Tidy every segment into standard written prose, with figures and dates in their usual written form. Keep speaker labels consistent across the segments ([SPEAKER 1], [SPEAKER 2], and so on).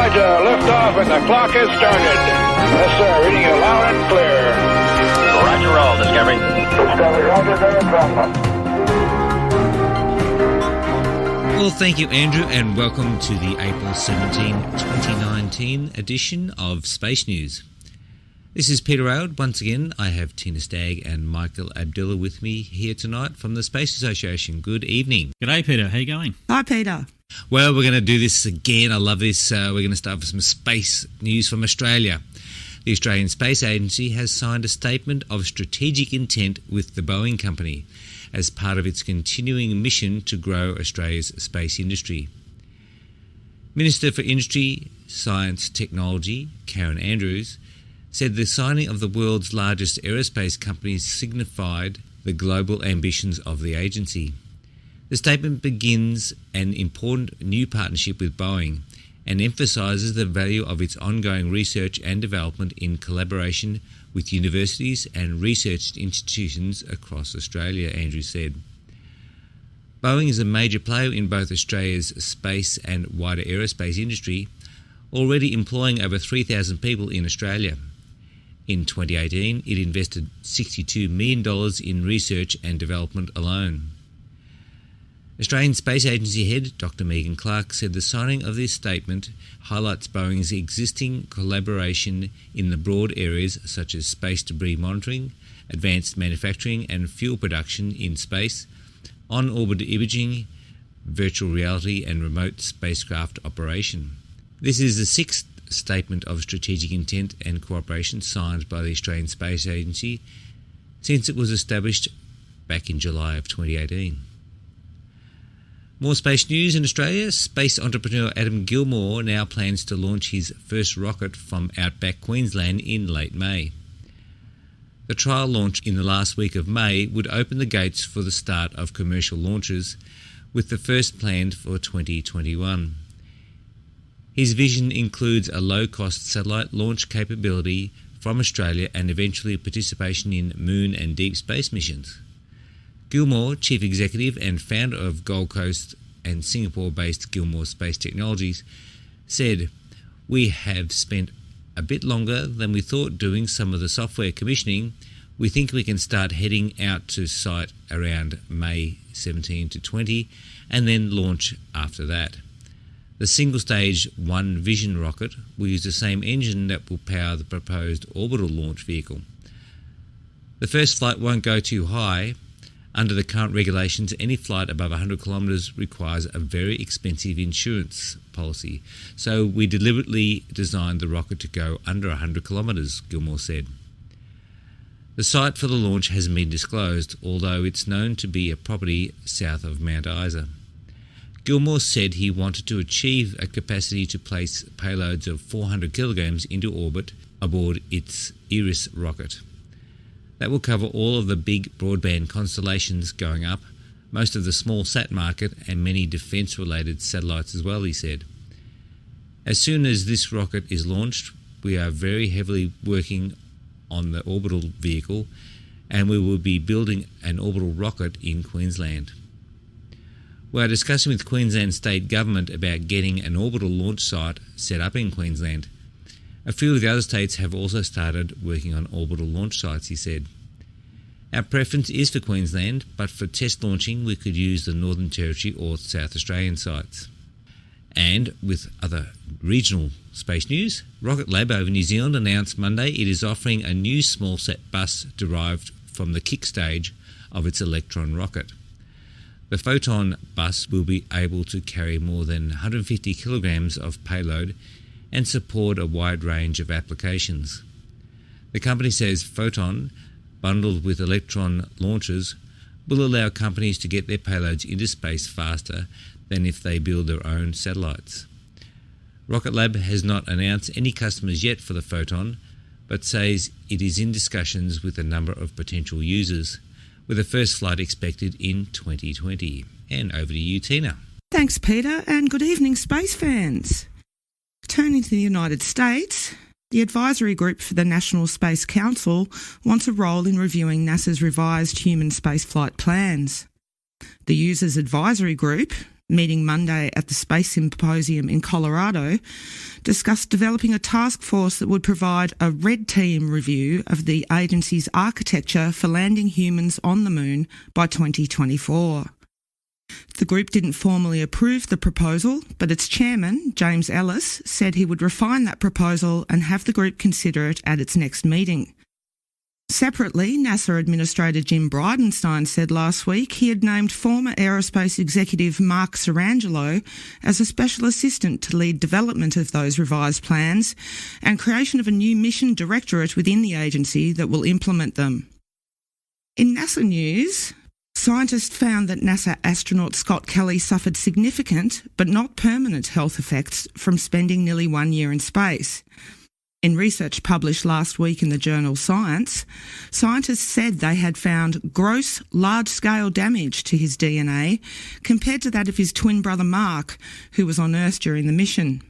[SPEAKER 1] Roger, lift off and the clock has started. Yes, sir, reading you loud and clear.
[SPEAKER 2] Roger, roll, Discovery.
[SPEAKER 1] Discovery, Roger, very proper.
[SPEAKER 3] Well, thank you, Andrew, and welcome to the April 17, 2019 edition of Space News. This is Peter Auld. Once again, I have Tina Stagg and Michael Abdullah with me here tonight from the Space Association. Good evening.
[SPEAKER 4] G'day, Peter. How you going?
[SPEAKER 5] Hi, Peter.
[SPEAKER 3] Well, we're going to do this again. I love this. We're going to start with some space news from Australia. The Australian Space Agency has signed a statement of strategic intent with the Boeing company as part of its continuing mission to grow Australia's space industry. Minister for Industry, Science, Technology, Karen Andrews, said the signing of the world's largest aerospace company signified the global ambitions of the agency. The statement begins an important new partnership with Boeing and emphasises the value of its ongoing research and development in collaboration with universities and research institutions across Australia, Andrew said. Boeing is a major player in both Australia's space and wider aerospace industry, already employing over 3,000 people in Australia. In 2018, it invested $62 million in research and development alone. Australian Space Agency head Dr. Megan Clark said the signing of this statement highlights Boeing's existing collaboration in the broad areas such as space debris monitoring, advanced manufacturing and fuel production in space, on-orbit imaging, virtual reality and remote spacecraft operation. This is the sixth statement of strategic intent and cooperation signed by the Australian Space Agency since it was established back in July of 2018. More space news in Australia. Space entrepreneur Adam Gilmore now plans to launch his first rocket from outback Queensland in late May. The trial launch in the last week of May would open the gates for the start of commercial launches, with the first planned for 2021. His vision includes a low-cost satellite launch capability from Australia and eventually participation in moon and deep space missions. Gilmore, Chief Executive and founder of Gold Coast and Singapore-based Gilmore Space Technologies, said, "We have spent a bit longer than we thought doing some of the software commissioning. We think we can start heading out to site around May 17 to 20 and then launch after that. The single-stage One Vision rocket will use the same engine that will power the proposed orbital launch vehicle. The first flight won't go too high. Under the current regulations, any flight above 100 kilometres requires a very expensive insurance policy, so we deliberately designed the rocket to go under 100 kilometres, Gilmore said. The site for the launch hasn't been disclosed, although it's known to be a property south of Mount Isa. Gilmore said he wanted to achieve a capacity to place payloads of 400 kilograms into orbit aboard its Iris rocket. That will cover all of the big broadband constellations going up, most of the small sat market and many defence-related satellites as well, he said. As soon as this rocket is launched, we are very heavily working on the orbital vehicle and we will be building an orbital rocket in Queensland. We are discussing with Queensland State Government about getting an orbital launch site set up in Queensland. A few of the other states have also started working on orbital launch sites, he said. Our preference is for Queensland, but for test launching we could use the Northern Territory or South Australian sites. And with other regional space news, Rocket Lab over New Zealand announced Monday it is offering a new small-sat bus derived from the kick stage of its Electron rocket. The Photon bus will be able to carry more than 150 kilograms of payload and support a wide range of applications. The company says Photon, bundled with Electron launchers, will allow companies to get their payloads into space faster than if they build their own satellites. Rocket Lab has not announced any customers yet for the Photon, but says it is in discussions with a number of potential users, with the first flight expected in 2020. And over to you, Tina.
[SPEAKER 5] Thanks, Peter, and good evening, space fans. Turning to the United States, the Advisory Group for the National Space Council wants a role in reviewing NASA's revised human spaceflight plans. The Users Advisory Group, meeting Monday at the Space Symposium in Colorado, discussed developing a task force that would provide a red team review of the agency's architecture for landing humans on the moon by 2024. The group didn't formally approve the proposal, but its chairman, James Ellis, said he would refine that proposal and have the group consider it at its next meeting. Separately, NASA Administrator Jim Bridenstine said last week he had named former aerospace executive Mark Sarangelo as a special assistant to lead development of those revised plans and creation of a new mission directorate within the agency that will implement them. In NASA news, scientists found that NASA astronaut Scott Kelly suffered significant but not permanent health effects from spending nearly 1 year in space. In research published last week in the journal Science, scientists said they had found gross, large-scale damage to his DNA compared to that of his twin brother Mark, who was on Earth during the mission.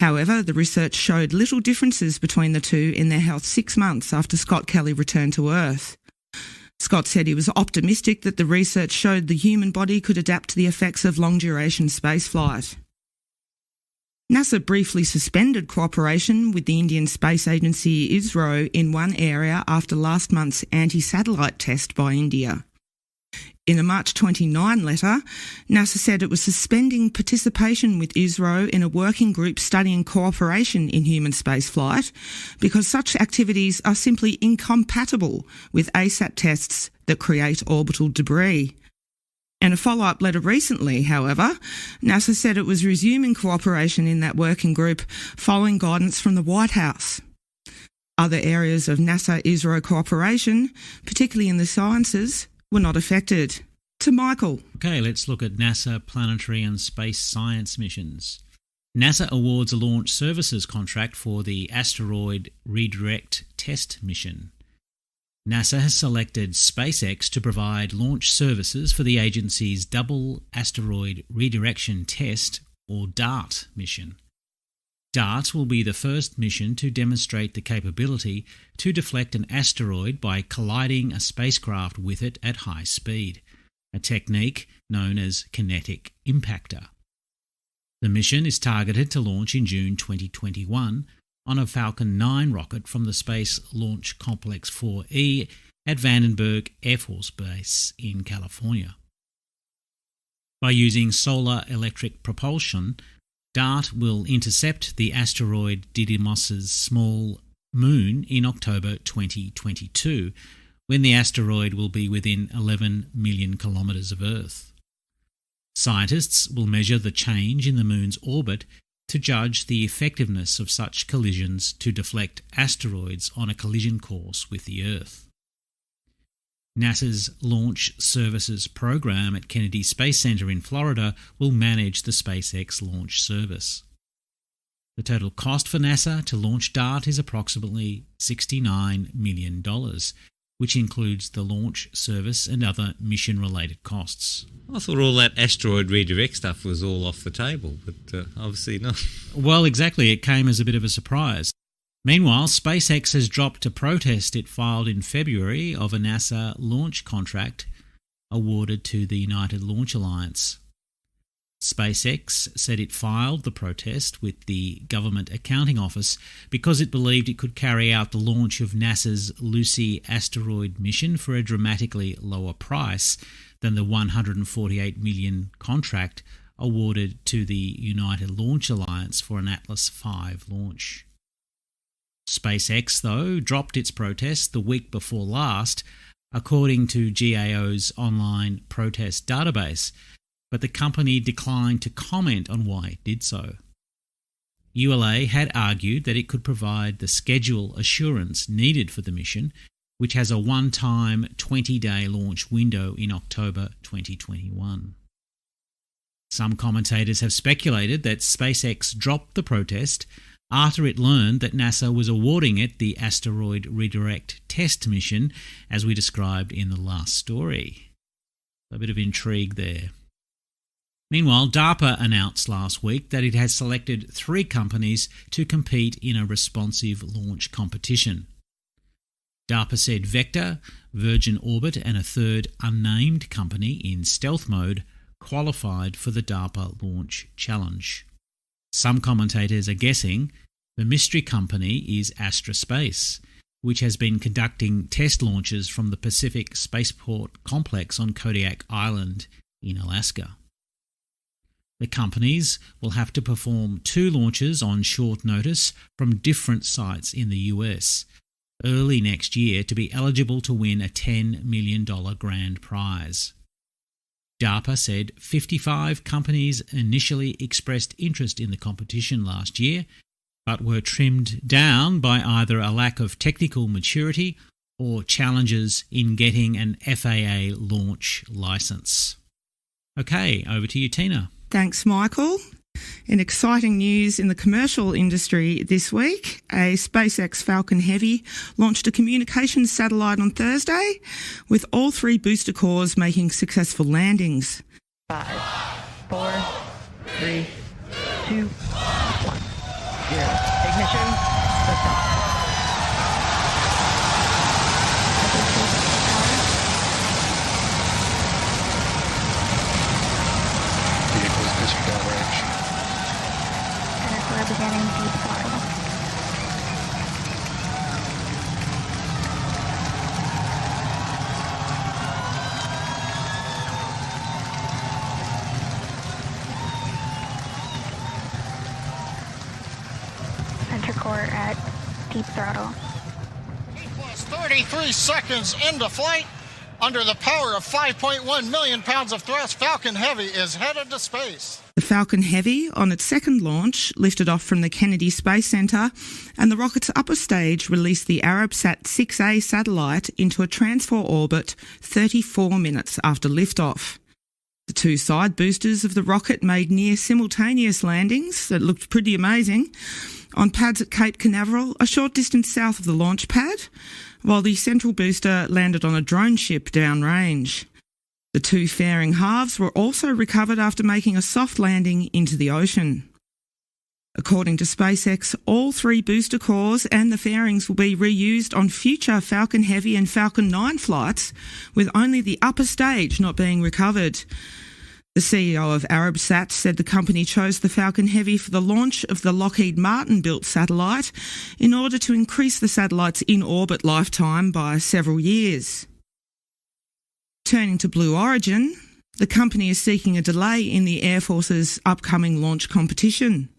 [SPEAKER 5] However, the research showed little differences between the two in their health 6 months after Scott Kelly returned to Earth. Scott said he was optimistic that the research showed the human body could adapt to the effects of long-duration spaceflight. NASA briefly suspended cooperation with the Indian Space Agency ISRO in one area after last month's anti-satellite test by India. In a March 29 letter, NASA said it was suspending participation with ISRO in a working group studying cooperation in human spaceflight because such activities are simply incompatible with ASAT tests that create orbital debris. In a follow-up letter recently, however, NASA said it was resuming cooperation in that working group following guidance from the White House. Other areas of NASA-ISRO cooperation, particularly in the sciences, were not affected. To Michael.
[SPEAKER 4] Okay, let's look at NASA planetary and space science missions. NASA awards a launch services contract for the Asteroid Redirect Test mission. NASA has selected SpaceX to provide launch services for the agency's Double Asteroid Redirection Test, or DART, mission. DART will be the first mission to demonstrate the capability to deflect an asteroid by colliding a spacecraft with it at high speed, a technique known as kinetic impactor. The mission is targeted to launch in June 2021 on a Falcon 9 rocket from the Space Launch Complex 4E at Vandenberg Air Force Base in California. By using solar electric propulsion, DART will intercept the asteroid Didymos's small moon in October 2022, when the asteroid will be within 11 million kilometres of Earth. Scientists will measure the change in the moon's orbit to judge the effectiveness of such collisions to deflect asteroids on a collision course with the Earth. NASA's Launch Services Program at Kennedy Space Center in Florida will manage the SpaceX launch service. The total cost for NASA to launch DART is approximately $69 million, which includes the launch service and other mission-related costs.
[SPEAKER 3] I thought all that asteroid redirect stuff was all off the table, but obviously not.
[SPEAKER 4] Well, exactly. It came as a bit of a surprise. Meanwhile, SpaceX has dropped a protest it filed in February of a NASA launch contract awarded to the United Launch Alliance. SpaceX said it filed the protest with the Government Accounting Office because it believed it could carry out the launch of NASA's Lucy asteroid mission for a dramatically lower price than the $148 million contract awarded to the United Launch Alliance for an Atlas V launch. SpaceX, though, dropped its protest the week before last, according to GAO's online protest database, but the company declined to comment on why it did so. ULA had argued that it could provide the schedule assurance needed for the mission, which has a one-time 20-day launch window in October 2021. Some commentators have speculated that SpaceX dropped the protest after it learned that NASA was awarding it the Asteroid Redirect Test mission, as we described in the last story. A bit of intrigue there. Meanwhile, DARPA announced last week that it has selected 3 companies to compete in a responsive launch competition. DARPA said Vector, Virgin Orbit and a third unnamed company in stealth mode qualified for the DARPA Launch Challenge. Some commentators are guessing the mystery company is Astra Space, which has been conducting test launches from the Pacific Spaceport Complex on Kodiak Island in Alaska. The companies will have to perform 2 launches on short notice from different sites in the US early next year to be eligible to win a $10 million grand prize. DARPA said 55 companies initially expressed interest in the competition last year, but were trimmed down by either a lack of technical maturity or challenges in getting an FAA launch license. Okay, over to you, Tina.
[SPEAKER 5] Thanks, Michael. In exciting news in the commercial industry this week, a SpaceX Falcon Heavy launched a communications satellite on Thursday, with all 3 booster cores making successful landings.
[SPEAKER 6] 5, 4, 3, 2, 1. 0. Ignition. Liftoff.
[SPEAKER 7] Vehicles disregard range.
[SPEAKER 6] We're beginning deep throttle. Center core at deep throttle.
[SPEAKER 8] 33 seconds into flight. Under the power of 5.1 million pounds of thrust, Falcon Heavy is headed to space.
[SPEAKER 5] The Falcon Heavy, on its second launch, lifted off from the Kennedy Space Center, and the rocket's upper stage released the Arabsat 6A satellite into a transfer orbit 34 minutes after liftoff. The 2 side boosters of the rocket made near simultaneous landings that looked pretty amazing on pads at Cape Canaveral, a short distance south of the launch pad, while the central booster landed on a drone ship downrange. The 2 fairing halves were also recovered after making a soft landing into the ocean. According to SpaceX, all 3 booster cores and the fairings will be reused on future Falcon Heavy and Falcon 9 flights, with only the upper stage not being recovered. The CEO of Arabsat said the company chose the Falcon Heavy for the launch of the Lockheed Martin-built satellite in order to increase the satellite's in-orbit lifetime by several years. Turning to Blue Origin, the company is seeking a delay in the Air Force's upcoming launch competition.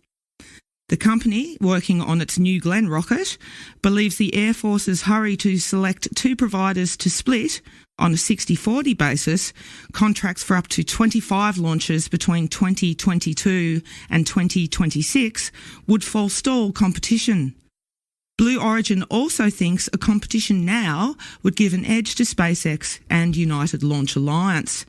[SPEAKER 5] The company, working on its New Glenn rocket, believes the Air Force's hurry to select 2 providers to split, on a 60-40 basis, contracts for up to 25 launches between 2022 and 2026 would forestall competition. Blue Origin also thinks a competition now would give an edge to SpaceX and United Launch Alliance.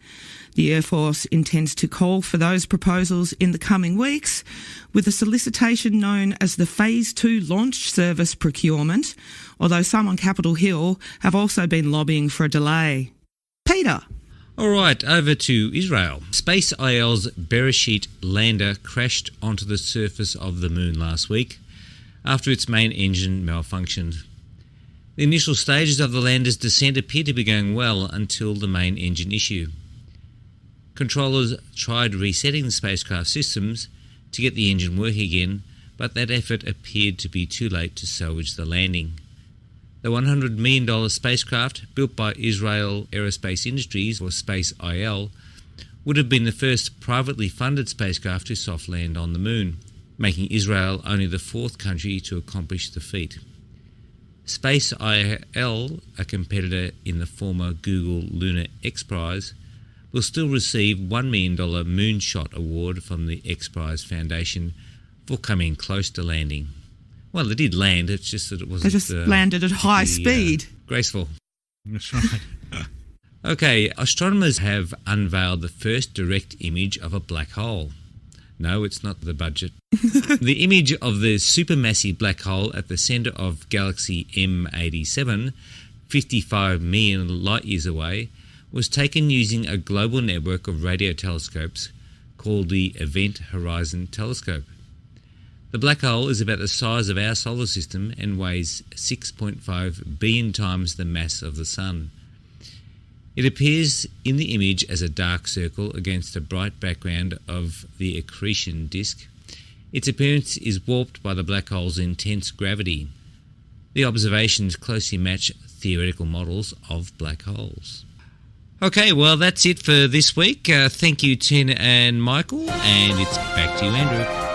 [SPEAKER 5] The Air Force intends to call for those proposals in the coming weeks, with a solicitation known as the Phase 2 Launch Service Procurement, although some on Capitol Hill have also been lobbying for a delay. Peter.
[SPEAKER 3] All right, over to Israel. Space IL's Bereshit lander crashed onto the surface of the moon last week after its main engine malfunctioned. The initial stages of the lander's descent appeared to be going well until the main engine issue. Controllers tried resetting the spacecraft systems to get the engine working again, but that effort appeared to be too late to salvage the landing. The $100 million spacecraft, built by Israel Aerospace Industries, or Space IL, would have been the first privately funded spacecraft to soft land on the moon, making Israel only the 4th country to accomplish the feat. Space IL, a competitor in the former Google Lunar X Prize, will still receive $1 million Moonshot Award from the X Prize Foundation for coming close to landing. Well, they did land, it's just that it wasn't...
[SPEAKER 5] They just landed at high speed.
[SPEAKER 3] Graceful.
[SPEAKER 4] That's right.
[SPEAKER 3] Okay, astronomers have unveiled the first direct image of a black hole. No, it's not the budget. The image of the supermassive black hole at the centre of galaxy M87, 55 million light-years away, was taken using a global network of radio telescopes called the Event Horizon Telescope. The black hole is about the size of our solar system and weighs 6.5 billion times the mass of the Sun. It appears in the image as a dark circle against a bright background of the accretion disk. Its appearance is warped by the black hole's intense gravity. The observations closely match theoretical models of black holes. Okay, well, that's it for this week. Thank you, Tina and Michael, and it's back to you, Andrew.